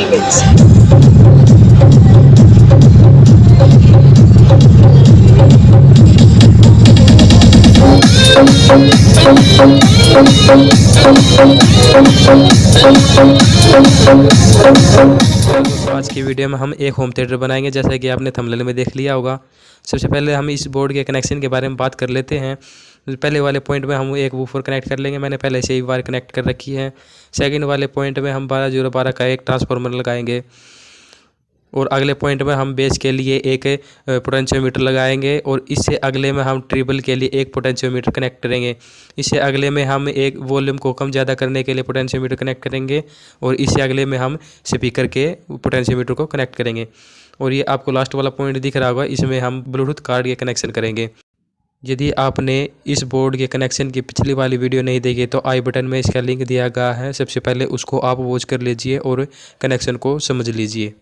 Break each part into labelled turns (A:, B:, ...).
A: दोस्तों आज की वीडियो में हम एक होम थिएटर बनाएंगे, जैसा कि आपने थंबनेल में देख लिया होगा। सबसे पहले हम इस बोर्ड के कनेक्शन के बारे में बात कर लेते हैं। पहले वाले पॉइंट में हम एक वूफर कनेक्ट कर लेंगे, मैंने पहले से ही वायर कनेक्ट कर रखी है। सेकंड वाले पॉइंट में हम 12-0-12 का एक ट्रांसफार्मर लगाएंगे और अगले पॉइंट में हम बेस के लिए एक पोटेंशियोमीटर लगाएंगे और इससे अगले में हम ट्रिबल के लिए एक पोटेंशियोमीटर कनेक्ट करेंगे। इससे अगले में हम एक वॉल्यूम को कम ज़्यादा करने के लिए पोटेंशियोमीटर कनेक्ट करेंगे और इससे अगले में हम स्पीकर के पोटेंशियोमीटर को कनेक्ट करेंगे। और ये आपको लास्ट वाला पॉइंट दिख रहा होगा, इसमें हम ब्लूटूथ कार्ड के कनेक्शन करेंगे। यदि आपने इस बोर्ड के कनेक्शन की पिछली वाली वीडियो नहीं देखी तो आई बटन में इसका लिंक दिया गया है, सबसे पहले उसको आप वॉच कर लीजिए और कनेक्शन को समझ लीजिए।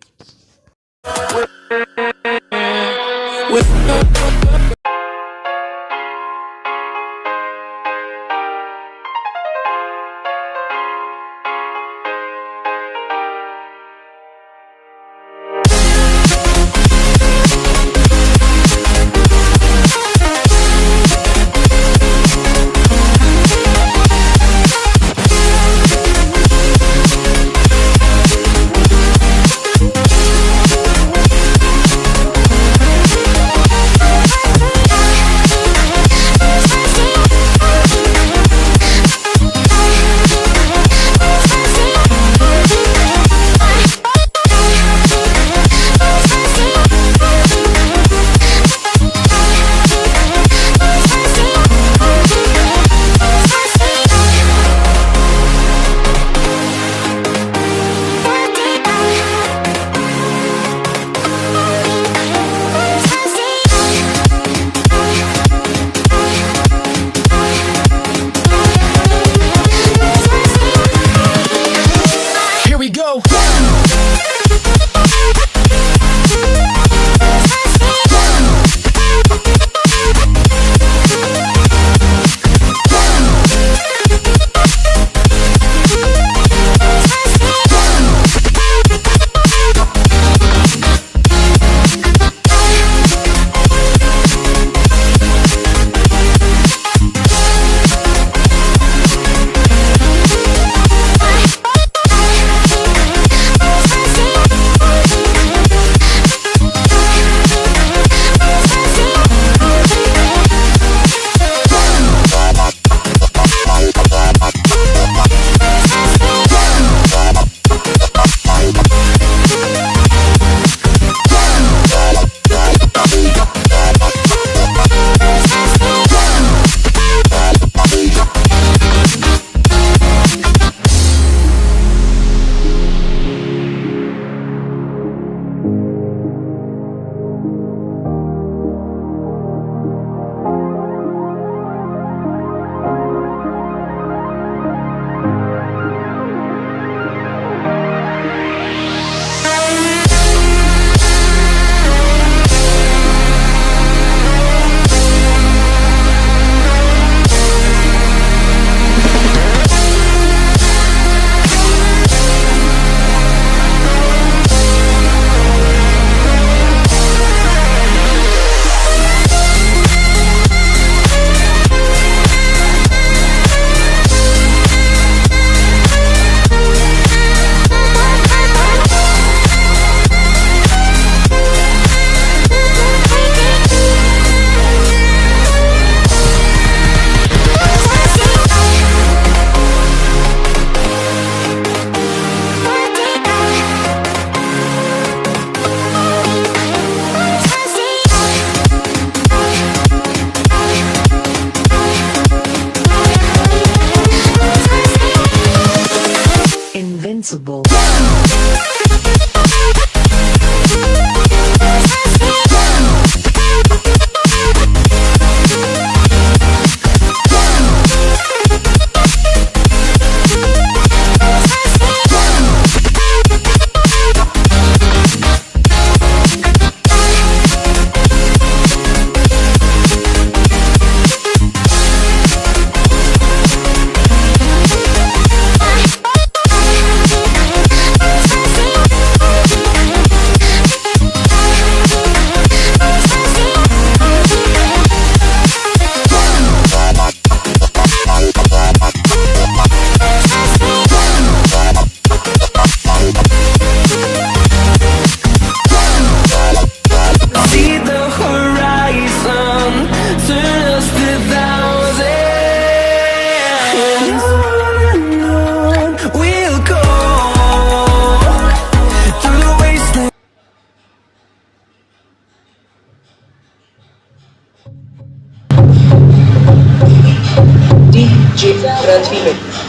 B: Run 3 minutes.